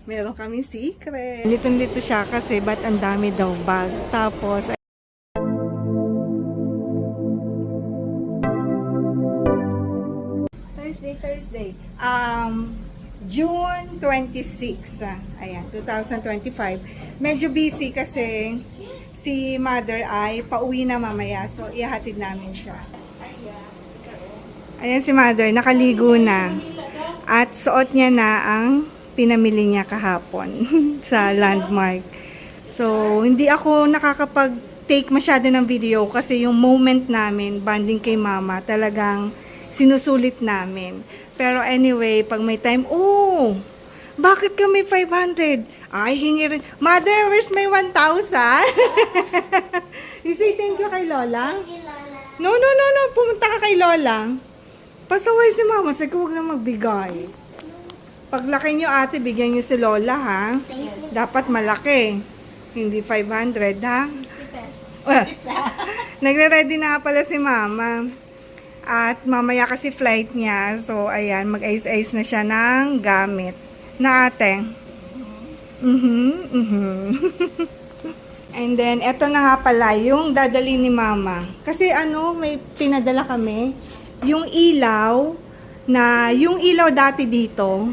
Meron kami secret. Litong-lito siya kasi ba't ang dami daw bag. Tapos, Thursday. June 26. Ayan, 2025. Medyo busy kasi si mother ay pauwi na mamaya. So, ihahatid namin siya. Ayan si mother, nakaligo na. At suot niya na ang pinamili niya kahapon sa Landmark. So, hindi ako nakakapag-take masyado ng video kasi yung moment namin, bonding kay mama, talagang sinusulit namin. Pero anyway, pag may time, bakit kami 500? Ay, hingi rin. Mother, where's my 1,000? You say thank you kay Lola? Thank you, Lola. No. Pumunta ka kay Lola. Pasaway si mama. Sabi ko, huwag na magbigay. Paglaki nyo ate, bigyan nyo si Lola, ha? Thank you. Dapat malaki. Hindi 500, ha? 50 pesos. Nagre-ready na pala si mama. At mamaya kasi flight niya. So, ayan, mag-ayos-ayos na siya ng gamit. Na ate. And then, eto na nga pala, yung dadali ni mama. Kasi may pinadala kami. Yung ilaw, yung ilaw dati dito,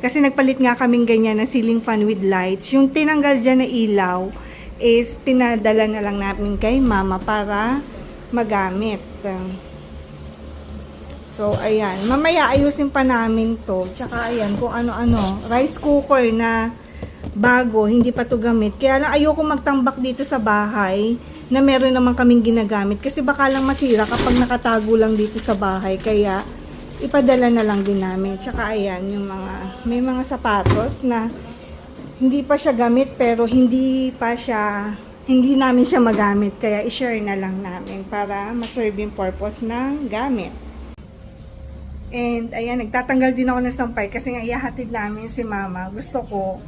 kasi nagpalit nga kaming ganyan na ceiling fan with lights. Yung tinanggal dyan na ilaw, is pinadala na lang namin kay mama para magamit. So, ayan. Mamaya ayusin pa namin to. Tsaka, ayan, kung ano-ano. Rice cooker na bago, hindi pa to gamit. Kaya lang ayoko magtambak dito sa bahay na meron naman kaming ginagamit. Kasi baka lang masira kapag nakatago lang dito sa bahay. Kaya, ipadala na lang din namin. Tsaka, ayan, may mga sapatos na hindi pa siya gamit pero hindi namin siya magamit. Kaya, i-share na lang namin para ma-serve yung purpose ng gamit. And, ayan, nagtatanggal din ako ng sampay kasi nga ihahatid namin si mama. Gusto ko,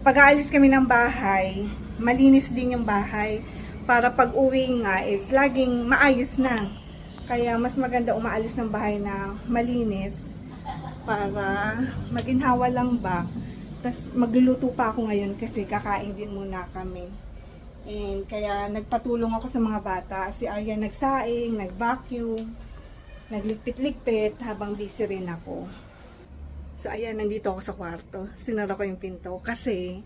pag aalis kami ng bahay, malinis din yung bahay. Para pag uwi nga is laging maayos na. Kaya mas maganda umaalis ng bahay na malinis. Para maginhawa lang ba. Tapos magluluto pa ako ngayon kasi kakain din muna kami. And kaya nagpatulong ako sa mga bata. Si Arya nagsaing, nag-vacuum. Nagligpit-ligpit habang busy rin ako. So, ayan, nandito ako sa kwarto. Sinara ko yung pinto kasi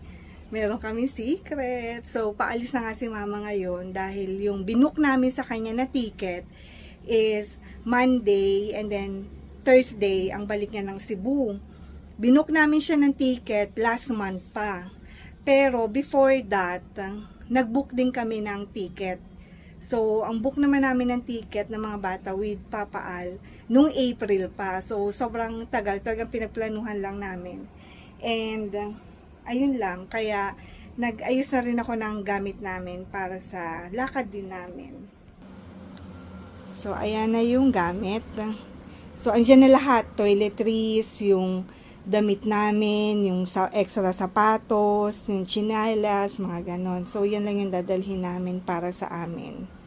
meron kami secret. So, paalis na nga si mama ngayon dahil yung binook namin sa kanya na ticket is Monday and then Thursday ang balik niya ng Cebu. Binook namin siya ng ticket last month pa. Pero before that, nag-book din kami ng ticket. So, ang book naman namin ng ticket ng mga bata with Papa Al nung April pa. So, sobrang tagal. Talagang pinagplanuhan lang namin. And, ayun lang. Kaya, nag-ayos na rin ako ng gamit namin para sa lakad din namin. So, ayan na yung gamit. So, andyan na lahat. Toiletries, yung damit namin, yung extra sapatos, yung chinelas, mga ganon. So, yan lang yung dadalhin namin para sa amin.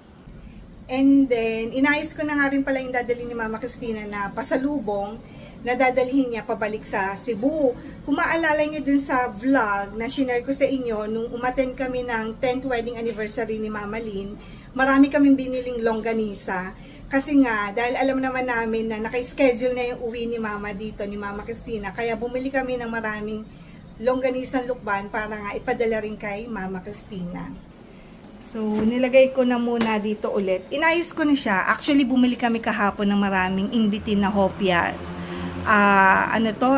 And then, inayos ko na nga rin pala yung dadalhin ni Mama Cristina na pasalubong na dadalhin niya pabalik sa Cebu. Kung maalala niyo dun sa vlog na shinare ko sa inyo, nung umattend kami ng 10th wedding anniversary ni Mama Lynn, marami kaming biniling longganisa. Kasi nga, dahil alam naman namin na naka-schedule na yung uwi ni Mama dito, ni Mama Cristina, kaya bumili kami ng maraming longganisang lukban para nga ipadala rin kay Mama Cristina. So, nilagay ko na muna dito ulit. Inayos ko na siya. Actually, bumili kami kahapon ng maraming ingbitin na hopya.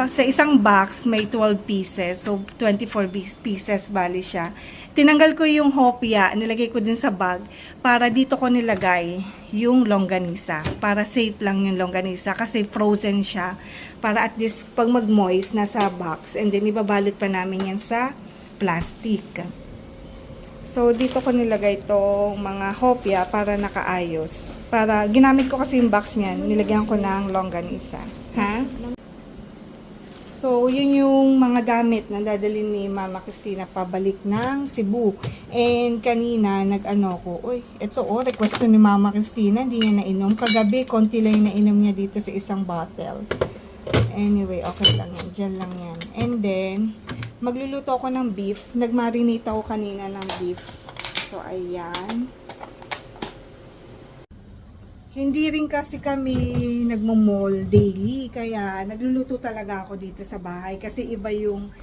Sa isang box, may 12 pieces. So, 24 pieces bali siya. Tinanggal ko yung hopya, nilagay ko din sa bag, para dito ko nilagay yung longganisa. Para safe lang yung longganisa, kasi frozen siya. Para at least, pag mag-moist, nasa box. And then, ibabalot pa namin yan sa plastic. So, dito ko nilagay itong mga hopya para nakaayos. Para, ginamit ko kasi yung box niyan, nilagyan ko ng longganisa. Ha? So, yun yung mga gamit na dadalhin ni Mama Cristina pabalik ng Cebu. And kanina, request ni Mama Cristina, hindi niya nainom. Kagabi, konti lang yung nainom niya dito sa isang bottle. Anyway, okay lang yan. Diyan lang yan. And then, Magluluto ako ng beef. Nagmarinate ako kanina ng beef. So, ayan. Hindi rin kasi kami nagmo-mall daily. Kaya, nagluluto talaga ako dito sa bahay. Kasi iba yung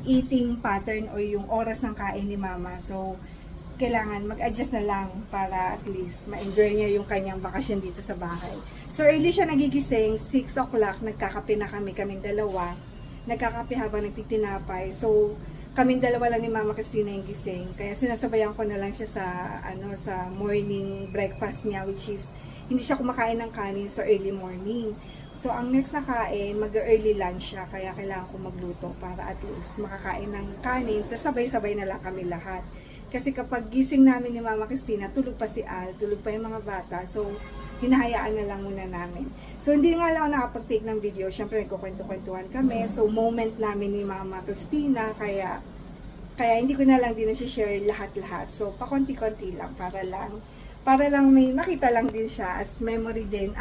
eating pattern o yung oras ng kain ni mama. So, kailangan mag-adjust na lang para at least ma-enjoy niya yung kanyang bakasyon dito sa bahay. So, early siya nagigising, 6 o'clock, nagkakape na kaming dalawa. Nagkakape habang nagtitinapay. So, kaming dalawa lang ni Mama Christina yung gising. Kaya sinasabayan ko na lang siya sa morning breakfast niya, which is, hindi siya kumakain ng kanin sa early morning. So, ang next na kain, mag-early lunch siya. Kaya kailangan ko magluto para at least makakain ng kanin. Tapos sabay-sabay na lang kami lahat. Kasi kapag gising namin ni Mama Christina, tulog pa si Al, tulog pa yung mga bata. So, hinahayaan na lang muna namin. So, hindi nga lang ako nakapag-take ng video. Siyempre, nagkukwento-kwentuhan kami. So, moment namin ni Mama Christina. Kaya hindi ko na lang din na-share lahat-lahat. So, pakonti-konti lang para lang may makita lang din siya as memory din,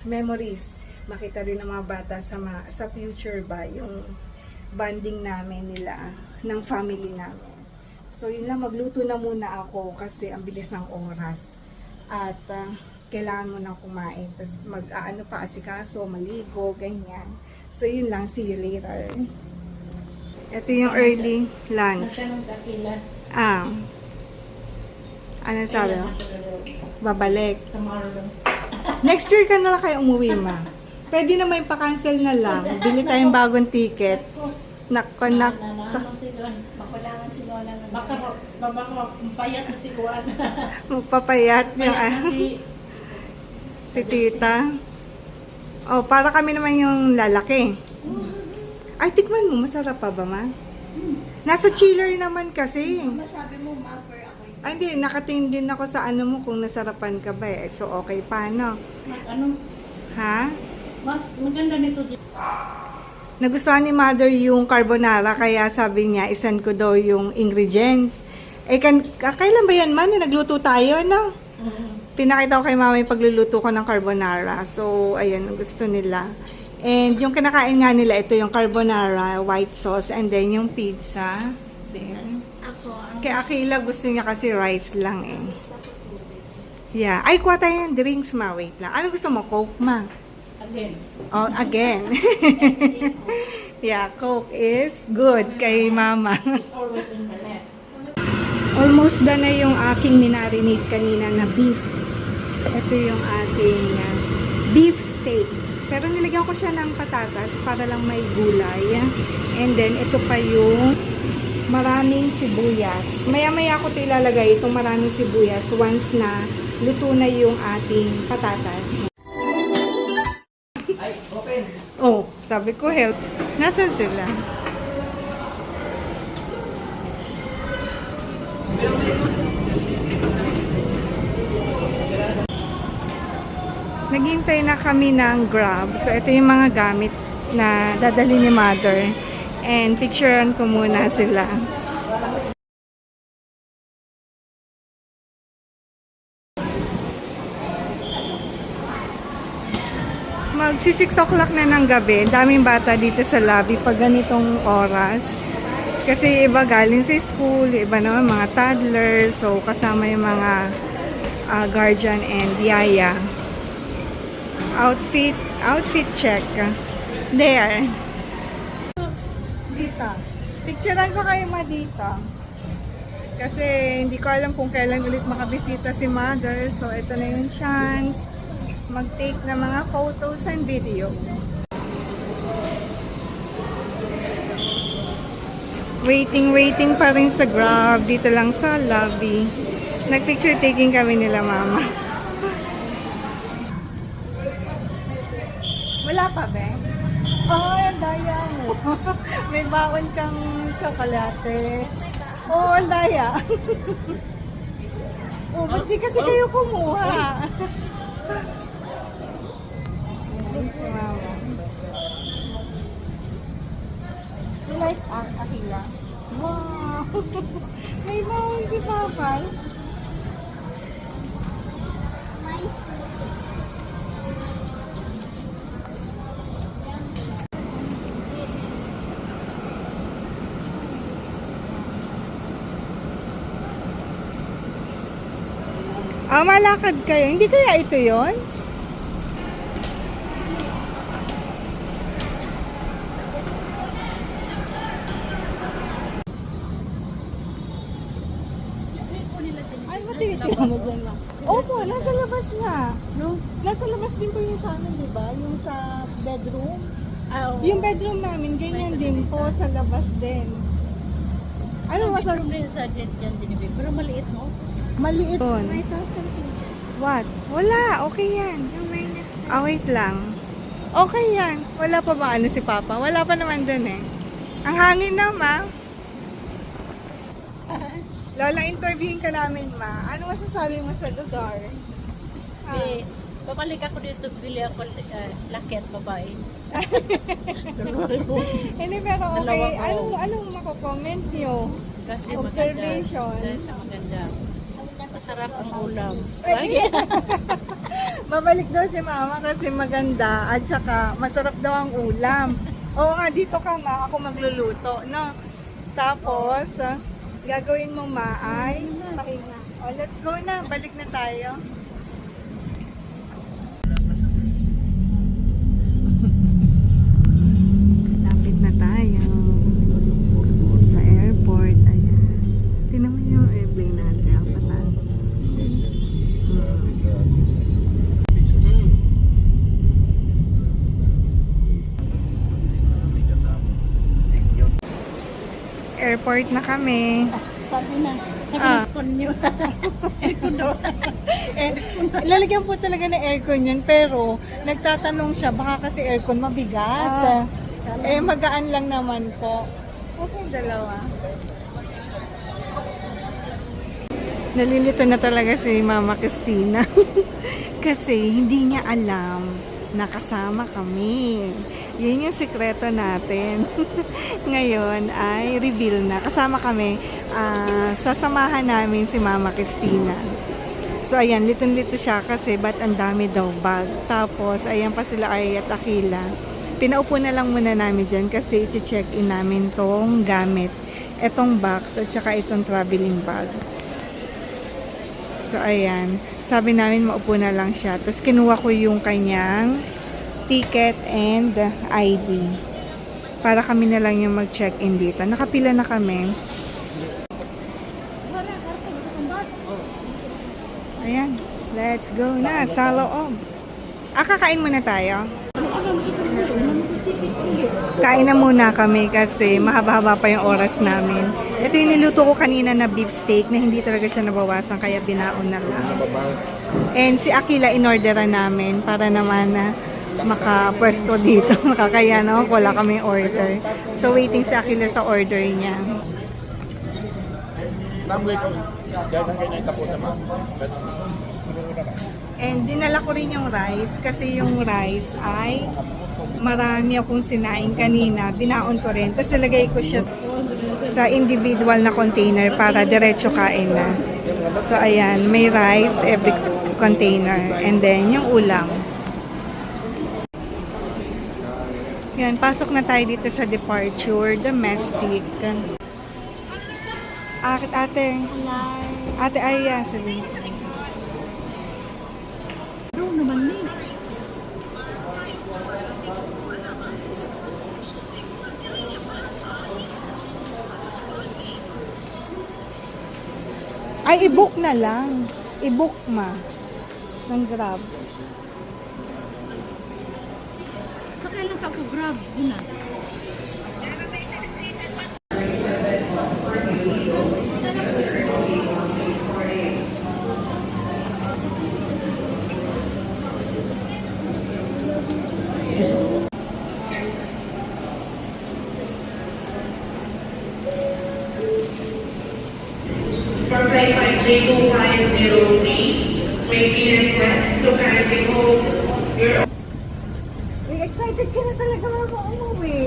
memories. Makita din ng mga bata sa future ba, yung bonding namin nila, ng family namin. So, yun lang, magluto na muna ako kasi ang bilis ng oras. At, kailangan mo na kumain. Tapos, pa, asikaso, maligo, ganyan. So, yun lang, see you later. Ito yung early lunch. Nagtanong sa Akila. Ano sabi mo? Babalik. Tomorrow. Next year ka na lang kayo umuwi, ma. Pwede na may pa-cancel na lang. Bili tayong bagong ticket. Nako. Makulangan si Lola ng Baka payat na si Juan. Magpapayat niya. Si tita. Oh, para kami naman yung lalaki. Ay, tikman mo. Masarap pa ba, ma? Nasa chiller naman kasi. Masabi mo, ma, per ako. Ay, hindi. Nakatingin din ako sa ano mo kung nasarapan ka ba eh. So, okay pa, no? Ano? Ha? Mas maganda nito dito. Nagustuhan ni mother yung carbonara, kaya sabi niya, isan ko daw yung ingredients. Eh, kailan ba yan, man? Nagluto tayo, no? Pinakita ko kay mama yung pagluluto ko ng carbonara. So, ayan, gusto nila. And yung kinakain nga nila, ito yung carbonara, white sauce, and then yung pizza. There. Kaya Akila gusto niya kasi rice lang eh. Yeah. Ay, kuha tayo ng drinks, ma. Wait lang. Ano gusto mo? Coke, ma? Again. Oh, again. Yeah, Coke is good kay mama. Always in the left. Almost done na yung aking minarinate kanina na beef. Ito yung ating beef steak. Pero nilagyan ko siya ng patatas para lang may gulay. And then, ito pa yung maraming sibuyas. Maya-maya ko ito ilalagay, itong maraming sibuyas once na luto na yung ating patatas. Ay, open. Oh, sabi ko help. Nasaan sila? Naghintay na kami ng Grab. So, ito yung mga gamit na dadali ni mother. And picturean ko muna sila. Magsi 6 o'clock na ng gabi. Daming bata dito sa lobby pag ganitong oras. Kasi iba galing sa school, iba naman mga toddlers. So, kasama yung mga guardian and yaya. Outfit check. There. Dito. Picturean ko kayo dito. Kasi hindi ko alam kung kailan ulit makabisita si mother. So, ito na yung chance mag-take ng mga photos and video. Waiting pa rin sa Grab. Dito lang sa lobby. Nag-picture taking kami nila mama. Wala pa, be? Oh, ang daya mo. May baon kang tsokolate. Oh, ang daya. Oh, ba't di kasi kayo kumuha? Si mama. You like Akila? Wow! May baon si Papa. Ah, malakad kayo. Hindi kaya ito yon? Ay, matitira mo dyan lang. Opo, nasa labas na. No? Nasa labas din po yung sa amin, di ba? Yung sa bedroom. Ah, oo. Yung bedroom namin, ganyan din po, sa labas din. Ano Ang masal... bedroom rin sa dyan din, pero maliit, no? Maliit. I found something. What? Wala, okay yan. Yung may Ah, wait lang. Okay yan. Wala pa ba ano si Papa? Wala pa naman dun eh. Ang hangin na, ma. Lola, interviewin ka namin, ma. Ano masasabi mo sa lugar? Eh, babalik ako dito, bili ako laki at babae. Hindi, pero okay. Dalawa ko. Anong mako-comment nyo? Kasi Observation. maganda. Kasi maganda. Masarap ang ulam. Eh, Mabalik daw si mama kasi maganda at saka masarap daw ang ulam. Oo nga, dito ka ma, ako magluluto, no? Tapos, gagawin mo ma ay pahinga. Oh, let's go na, balik na tayo. Lapit na tayo sa airport. Ayan. Tingnan mo yung airplane natin, ang patas. Airport na kami. Sabi Ah. ko niyo. Aircon daw. Eh, lalagyan po talaga ng aircon yun, pero nagtatanong siya, baka kasi aircon mabigat. Eh, magaan lang naman po. Kasi yung dalawa. Nalilito na talaga si Mama Christina. Kasi hindi niya alam na kasama kami. Yun yung sikreto natin. Ngayon ay reveal na. Kasama kami. Sasamahan namin si Mama Christina. So ayan, litong-lito siya kasi ba't ang dami daw bag. Tapos ayan pa sila Ari at Akila. Pinaupo na lang muna namin dyan kasi i-check in namin tong gamit. Etong box at saka itong traveling bag. So ayan, sabi namin maupo na lang siya. Tapos kinuha ko yung kanyang ticket and ID. Para kami na lang yung mag-check-in dito. Nakapila na kami. Ayan, let's go na sa loob. Kakain muna tayo. Kain na muna kami kasi mahaba-haba pa yung oras namin. Ito yung niluto ko kanina na beef steak na hindi talaga siya nabawasan kaya binaon na lang. And si Akila in-orderan namin para naman na makapwesto dito. Makakaya na wala kami order. So waiting si Akila sa order niya. And dinala ko rin yung rice kasi yung rice ay marami akong sinaing kanina. Binaon ko rin. Tapos nilagay ko siya sa individual na container para diretso kain na. So ayan, may rice every container. And then yung ulam. Yan, pasok na tayo dito sa departure, domestic. Ate. Ate Aya, sabi. Pero naman ni. Ay, i-book na lang. I-book ma. Ng Grab. Sa kailan ka ko grab? Yun na. For flight 5J2503, may request to kindly hold your Uy, excited ka na talaga mama umuwi.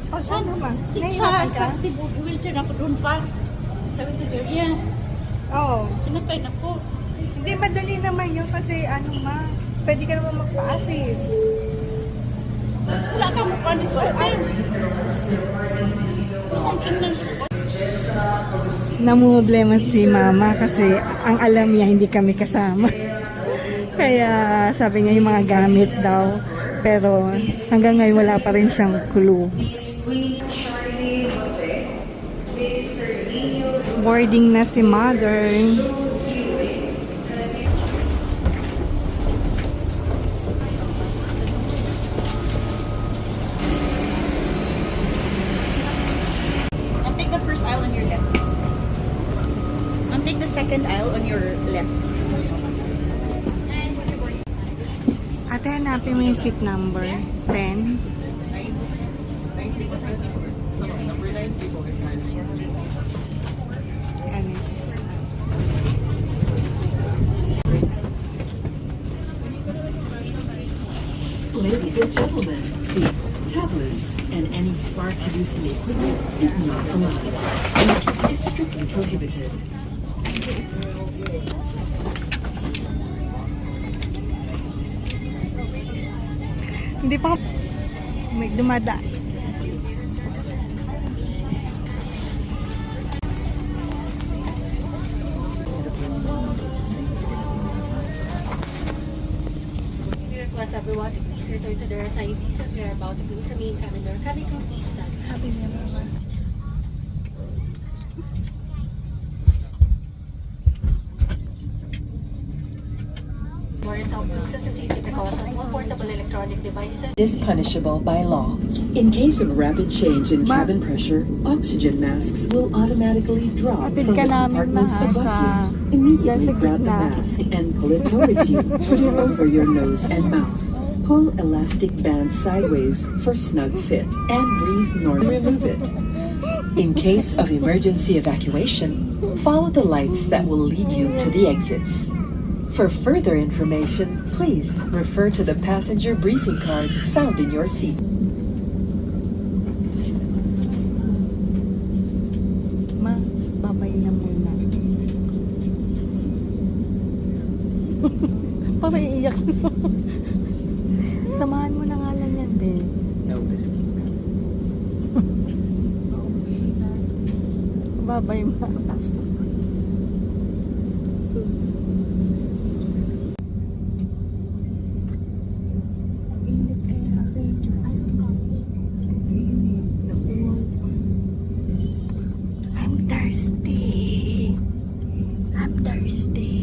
O, siya naman. Nahihirapan ka? Sa Cebu, wheelchair ako doon pa. Sabi ko, yeah, Oo. sinakay na po. Hindi, madali naman yun kasi ano ma, pwede ka naman magpa-assist. Wala kang mukha ni Person. Ang ingnan ko. namumblema si mama kasi ang alam niya hindi kami kasama. Kaya sabi niya yung mga gamit daw. Pero hanggang ngayon wala pa rin siyang clue. Boarding na si mother. Take the first aisle on your left. Take the second aisle on your left. Ate, hanapin mo yung seat number 10. Ano? Ladies and gentlemen, these tablets and any spark-producing equipment is not allowed. Smoking is strictly prohibited. Hindi pa may dumada. We request everyone to please return to their assigned seats as we are about to close the main cabin door. Cabin crew, please stand. Sabi niya mama. More itself places and safety precautions, all portable electronic devices. Is punishable by law. In case of rapid change in cabin pressure, oxygen masks will automatically drop Atid from ka the namin, compartments ma, above sa- you. Immediately dyan sa grab the gitna. mask and pull it towards you, put it over your nose and mouth. Pull elastic band sideways for snug fit and breathe normally. Remove it. In case of emergency evacuation, follow the lights that will lead you to the exits. For further information, please refer to the passenger briefing card found in your seat. Ma, babay na muna. Para iiyak sa samahan mo na nga lang yan, be. No, this Babay, ma. Init kaya akin. Init. Naku. I'm thirsty. I'm thirsty.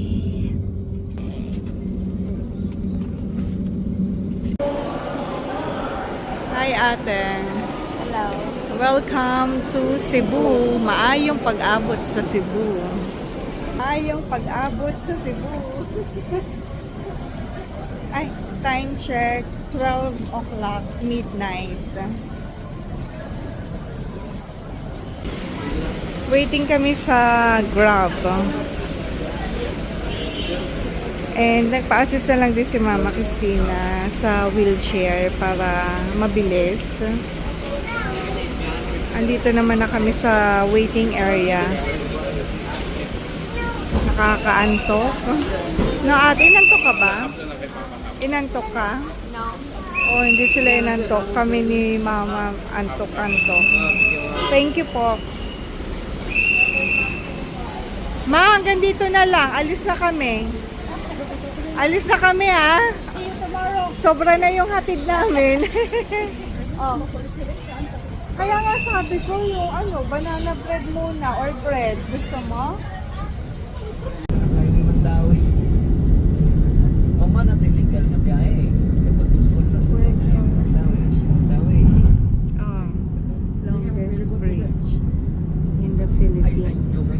Hi, ate. Hello. Welcome to Cebu. Maayong pag-abot sa Cebu. Maayong pag-abot sa Cebu. Ay, time check. 12 o'clock, midnight. Waiting kami sa Grab. And nagpa-assist na lang din si Mama Christina sa wheelchair para mabilis. Andito naman na kami sa waiting area. Nakakaantok. No, ate, inantok ka ba? Inantok ka? No. O, hindi sila inantok. Kami ni Mama antok-antok. Thank you po. Ma, hanggang dito na lang. Alis na kami. Alis na kami, ha? See you tomorrow. Sobra na yung hatid namin. Oh. Kaya nga sabi ko yung banana bread muna or bread. Gusto mo? Sa hindi man daw eh. Kung man natin legal na biyahe, kapag school na ito, ayaw na sa daw eh. Oh. Longest bridge in the Philippines.